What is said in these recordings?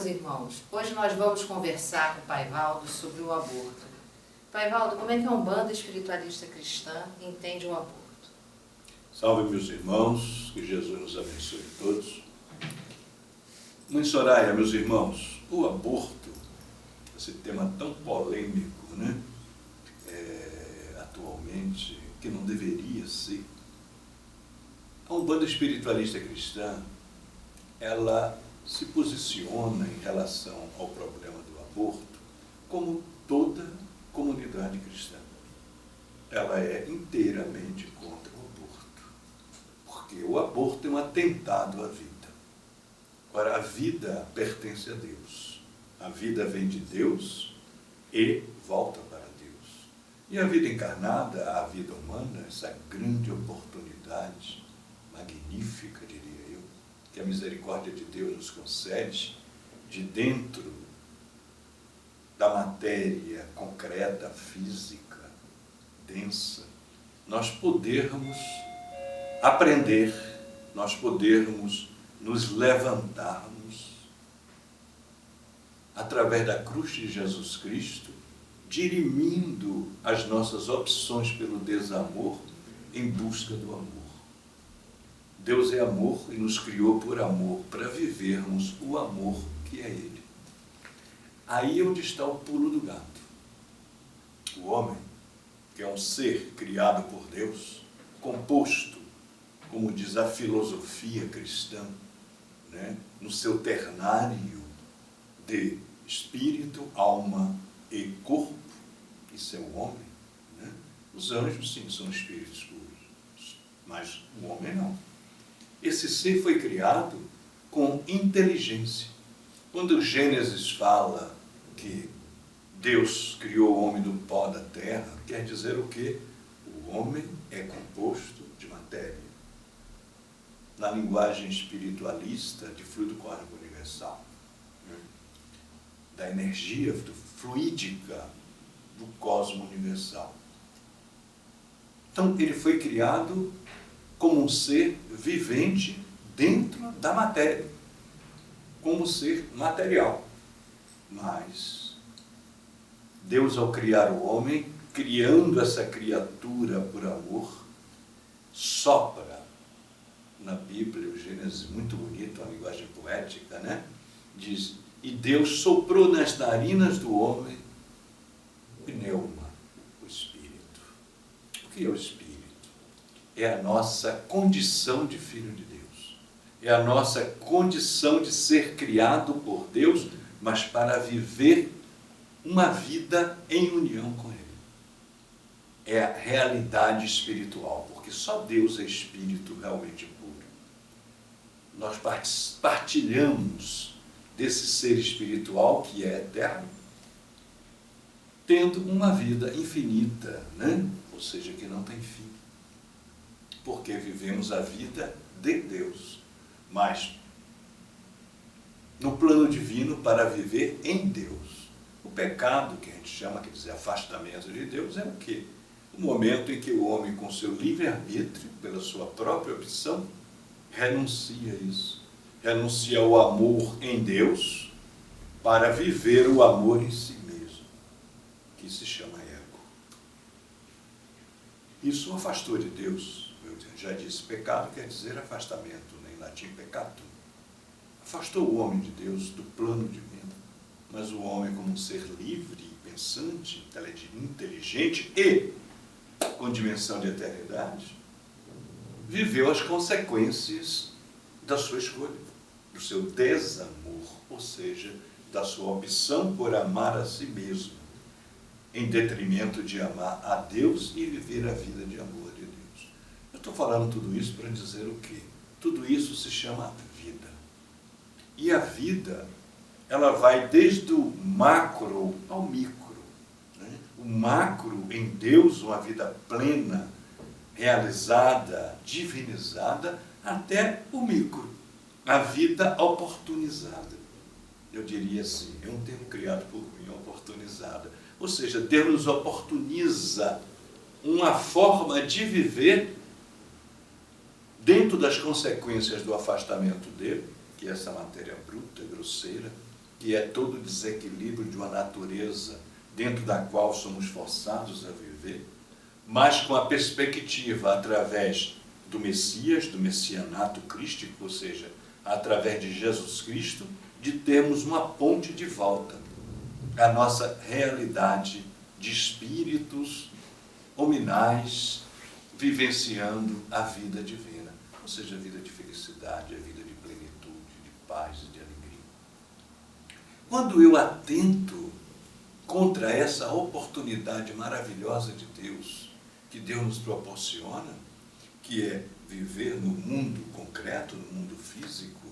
meus irmãos, hoje nós vamos conversar com o Pai Valdo sobre o aborto. Pai Valdo, como é que a Umbanda espiritualista cristã entende o aborto? Salve, meus irmãos, que Jesus nos abençoe todos. Mãe Soraya, meus irmãos, o aborto, esse tema tão polêmico, né? Atualmente, que não deveria ser. A Umbanda espiritualista cristã, ela se posiciona em relação ao problema do aborto como toda comunidade cristã. Ela é inteiramente contra o aborto, porque o aborto é um atentado à vida. Ora, a vida pertence a Deus. A vida vem de Deus e volta para Deus. E a vida encarnada, a vida humana, essa grande oportunidade, magnífica, diria eu, que a misericórdia de Deus nos concede, de dentro da matéria concreta, física, densa, nós podermos aprender, nós podermos nos levantarmos através da cruz de Jesus Cristo, dirimindo as nossas opções pelo desamor em busca do amor. Deus é amor e nos criou por amor, para vivermos o amor que é Ele. Aí é onde está o pulo do gato. O homem, que é um ser criado por Deus, composto, como diz a filosofia cristã, né, no seu ternário de espírito, alma e corpo, isso é o homem, né? Os anjos, sim, são espíritos puros, mas o homem não. Esse ser foi criado com inteligência. Quando Gênesis fala que Deus criou o homem do pó da terra, quer dizer o quê? O homem é composto de matéria. Na linguagem espiritualista de fluido cósmico universal, né? Da energia fluídica do cosmo universal. Então, ele foi criado como um ser vivente dentro da matéria, como ser material. Mas Deus, ao criar o homem, criando essa criatura por amor, sopra na Bíblia, o Gênesis muito bonito, uma linguagem poética, né? Diz, e Deus soprou nas narinas do homem o pneuma, o espírito. O que é o espírito? É a nossa condição de filho de Deus. É a nossa condição de ser criado por Deus, mas para viver uma vida em união com Ele. É a realidade espiritual, porque só Deus é espírito realmente puro. Nós partilhamos desse ser espiritual que é eterno, tendo uma vida infinita, né? Ou seja, que não tem fim. Porque vivemos a vida de Deus, mas no plano divino para viver em Deus. O pecado, que a gente chama, quer dizer, afastamento de Deus, é o quê? O momento em que o homem, com seu livre-arbítrio, pela sua própria opção, renuncia a isso. Renuncia ao amor em Deus para viver o amor em si mesmo, que se chama ego. Isso o afastou de Deus. Eu já disse, pecado quer dizer afastamento, em latim peccatum. Afastou o homem de Deus do plano divino. Mas o homem, como um ser livre, pensante, inteligente e com dimensão de eternidade, viveu as consequências da sua escolha, do seu desamor, ou seja, da sua opção por amar a si mesmo, em detrimento de amar a Deus e viver a vida de amor de Deus. Eu estou falando tudo isso para dizer o quê? Tudo isso se chama vida. E a vida, ela vai desde o macro ao micro. Né? O macro em Deus, uma vida plena, realizada, divinizada, até o micro, a vida oportunizada. Eu diria assim, é um termo criado por mim, oportunizada. Ou seja, Deus nos oportuniza uma forma de viver dentro das consequências do afastamento dele, que é essa matéria bruta, grosseira, que é todo o desequilíbrio de uma natureza dentro da qual somos forçados a viver, mas com a perspectiva, através do Messias, do messianato crístico, ou seja, através de Jesus Cristo, de termos uma ponte de volta à nossa realidade de espíritos hominais vivenciando a vida divina, ou seja, a vida de felicidade, a vida de plenitude, de paz e de alegria. Quando eu atento contra essa oportunidade maravilhosa de Deus, que Deus nos proporciona, que é viver no mundo concreto, no mundo físico,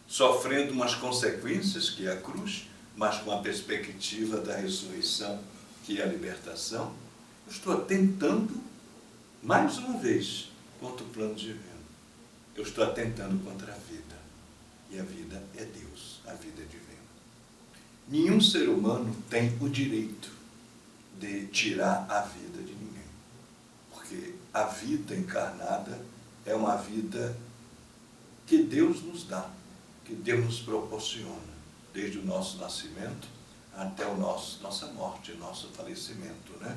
sofrendo umas consequências, que é a cruz, mas com a perspectiva da ressurreição, que é a libertação, eu estou atentando, mais uma vez, contra o plano divino. Eu estou atentando contra a vida. E a vida é Deus, a vida é divina. Nenhum ser humano tem o direito de tirar a vida de ninguém. Porque a vida encarnada é uma vida que Deus nos dá, que Deus nos proporciona, desde o nosso nascimento até nossa morte, nosso falecimento, né?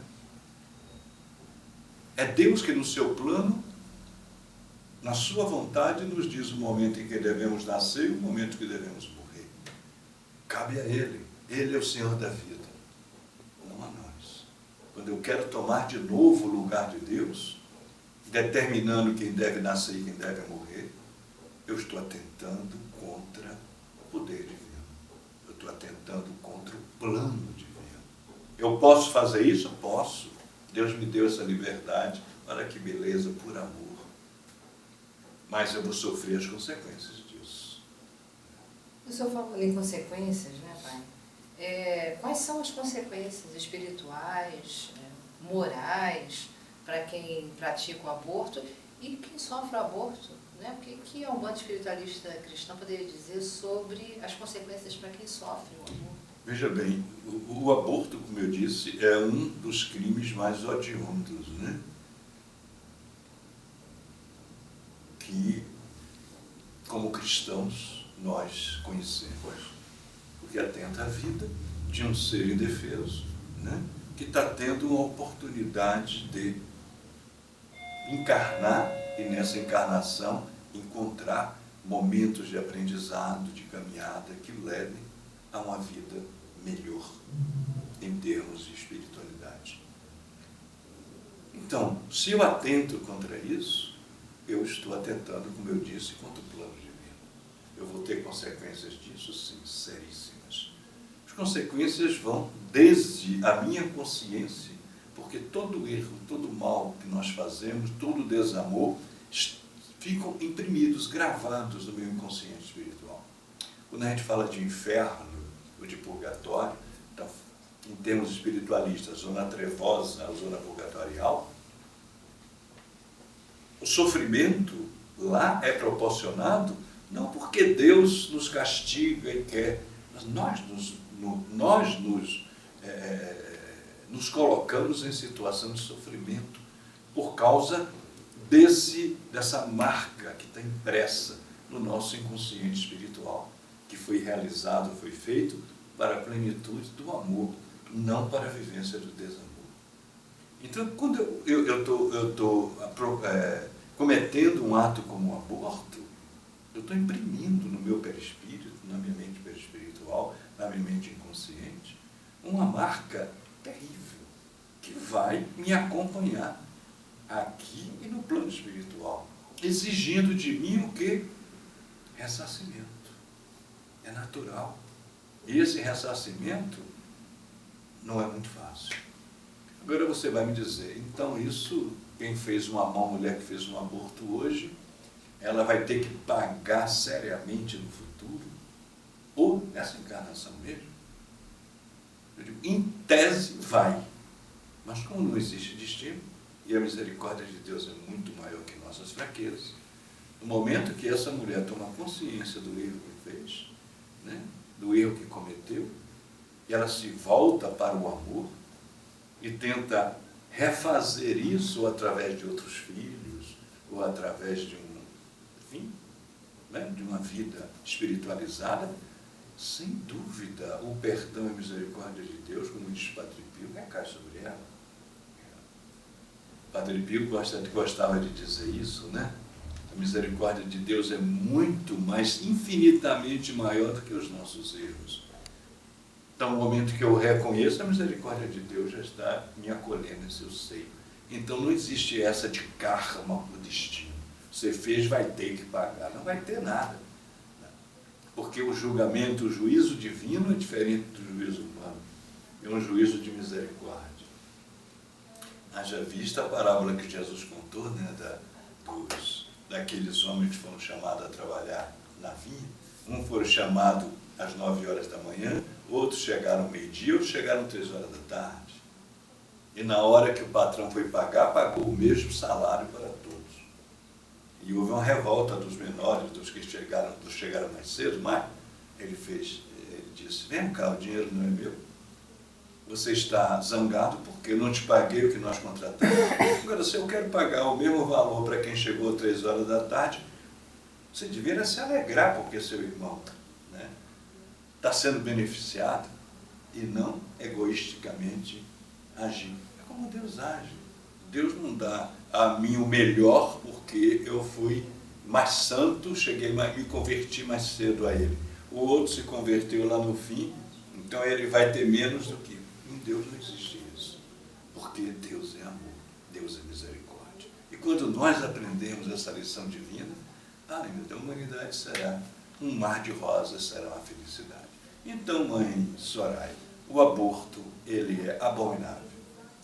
É Deus que no seu plano, na sua vontade, nos diz o momento em que devemos nascer e o momento que devemos morrer. Cabe a Ele. Ele é o Senhor da vida, não a nós. Quando eu quero tomar de novo o lugar de Deus, determinando quem deve nascer e quem deve morrer, eu estou atentando contra o poder divino. Eu estou atentando contra o plano divino. Eu posso fazer isso? Posso. Deus me deu essa liberdade. Olha que beleza, por amor. Mas eu vou sofrer as consequências disso. O senhor falou em consequências, né, pai? Quais são as consequências espirituais, morais, para quem pratica o aborto e quem sofre o aborto? Né? O que a Umbanda espiritualista cristã poderia dizer sobre as consequências para quem sofre o aborto? Veja bem, o aborto, como eu disse, é um dos crimes mais hediondos, né? Que, como cristãos, nós conhecemos. Porque atenta à vida de um ser indefeso, né? Que está tendo uma oportunidade de encarnar e, nessa encarnação, encontrar momentos de aprendizado, de caminhada, que levem a uma vida melhor em termos de espiritualidade. Então, se eu atento contra isso, eu estou atentando, como eu disse, contra o plano divino. Eu vou ter consequências disso, sim, seríssimas. As consequências vão desde a minha consciência, porque todo erro, todo mal que nós fazemos, todo desamor, ficam imprimidos, gravados no meu inconsciente espiritual. Quando a gente fala de inferno ou de purgatório, então, em termos espiritualistas, zona trevosa, a zona purgatorial, o sofrimento lá é proporcionado não porque Deus nos castiga e quer, mas nós nos colocamos em situação de sofrimento por causa dessa marca que está impressa no nosso inconsciente espiritual, que foi realizado, foi feito para a plenitude do amor, não para a vivência do desamor. Então, quando eu estou cometendo um ato como o aborto, eu estou imprimindo no meu perispírito, na minha mente perispiritual, na minha mente inconsciente, uma marca terrível, que vai me acompanhar aqui e no plano espiritual, exigindo de mim o quê? Ressarcimento. É natural. E esse ressarcimento não é muito fácil. Agora você vai me dizer, então isso, quem fez uma mulher que fez um aborto hoje, ela vai ter que pagar seriamente no futuro? Ou nessa encarnação mesmo? Eu digo, em tese vai. Mas como não existe destino, e a misericórdia de Deus é muito maior que nossas fraquezas, no momento que essa mulher toma consciência do erro que fez, né, do erro que cometeu, e ela se volta para o amor e tenta refazer isso através de outros filhos, ou através de de uma vida espiritualizada, Sem dúvida, o perdão e a misericórdia de Deus, como diz Padre Pio, recai sobre ela. Padre Pio gostava de dizer isso, né? A misericórdia de Deus é muito mais, infinitamente maior do que os nossos erros. Então, no momento que eu reconheço a misericórdia de Deus, já está me acolhendo em seu seio. Então, não existe essa de karma por destino. Você fez, vai ter que pagar. Não vai ter nada. Porque o julgamento, o juízo divino é diferente do juízo humano. É um juízo de misericórdia. Haja vista a parábola que Jesus contou, né, daqueles homens que foram chamados a trabalhar na vinha. Um foram chamados às 9 horas da manhã, outros chegaram ao meio-dia, outros chegaram às 3 horas da tarde. E na hora que o patrão foi pagar, pagou o mesmo salário para todos. E houve uma revolta dos menores, dos que chegaram mais cedo, mas ele disse, vem cá, o dinheiro não é meu. Você está zangado porque eu não te paguei o que nós contratamos. Agora, se eu quero pagar o mesmo valor para quem chegou às 3 horas da tarde, você deveria se alegrar porque seu irmão, né, está sendo beneficiado e não egoisticamente agir. É como Deus age. Deus não dá a mim o melhor porque eu fui mais santo, me converti mais cedo a Ele. O outro se converteu lá no fim, então ele vai ter menos do que. Em Deus não existe isso, porque Deus é amor, Deus é misericórdia. E quando nós aprendemos essa lição divina, a humanidade será um mar de rosas, será uma felicidade. Então, mãe Soraya, o aborto, ele é abominável.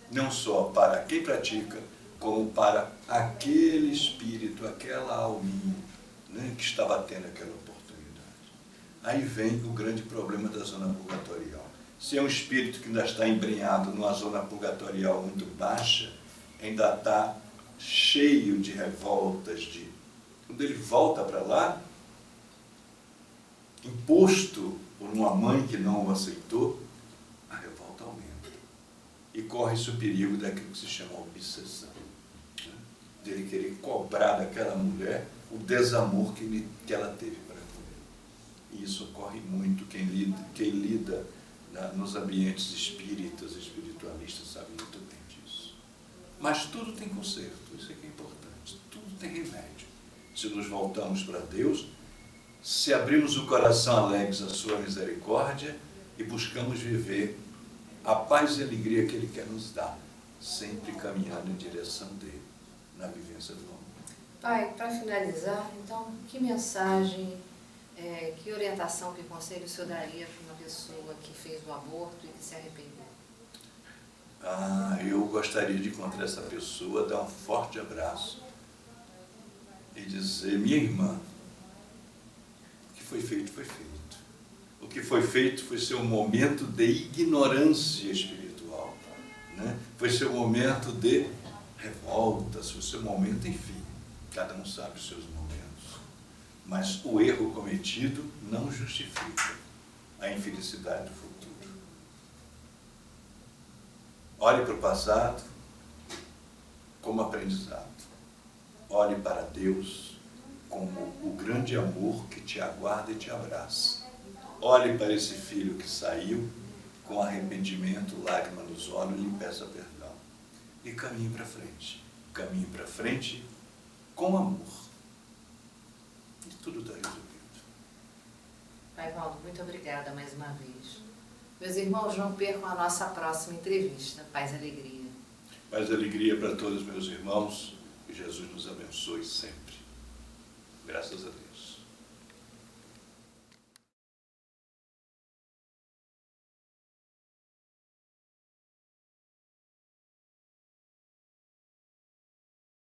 Não só para quem pratica, como para aquele espírito, aquela alminha, né, que estava tendo aquela oportunidade. Aí vem o grande problema da zona purgatorial. Se é um espírito que ainda está embrenhado numa zona purgatorial muito baixa, ainda está cheio de revoltas, quando ele volta para lá, imposto por uma mãe que não o aceitou, a revolta aumenta. E corre-se o perigo daquilo que se chama obsessão, né? Dele querer cobrar daquela mulher o desamor que ela teve para com ele. E isso ocorre muito. Quem lida nos ambientes espíritas, espiritualistas, sabe muito bem disso. Mas tudo tem conserto, isso é que é importante. Tudo tem remédio. Se nos voltamos para Deus, se abrimos o coração alegres à sua misericórdia e buscamos viver a paz e a alegria que Ele quer nos dar, sempre caminhando em direção dEle, na vivência do amor. Pai, para finalizar, então, que mensagem, que orientação, que conselho o senhor daria para uma pessoa que fez o aborto e que se arrependeu? Eu gostaria de encontrar essa pessoa, dar um forte abraço e dizer, minha irmã, o que foi feito, foi feito. O que foi feito foi seu momento de ignorância espiritual, né? Foi seu momento de revolta, foi seu momento, enfim, cada um sabe os seus momentos. Mas o erro cometido não justifica a infelicidade do futuro. Olhe para o passado como aprendizado. Olhe para Deus como o grande amor que te aguarda e te abraça. Olhe para esse filho que saiu com arrependimento, lágrima nos olhos, e lhe peça perdão. E caminhe para frente. Caminhe para frente com amor. E tudo está resolvido. Pai Valdo, muito obrigada mais uma vez. Meus irmãos, não percam a nossa próxima entrevista. Paz e alegria. Paz e alegria para todos meus irmãos. Que Jesus nos abençoe sempre. Graças a Deus.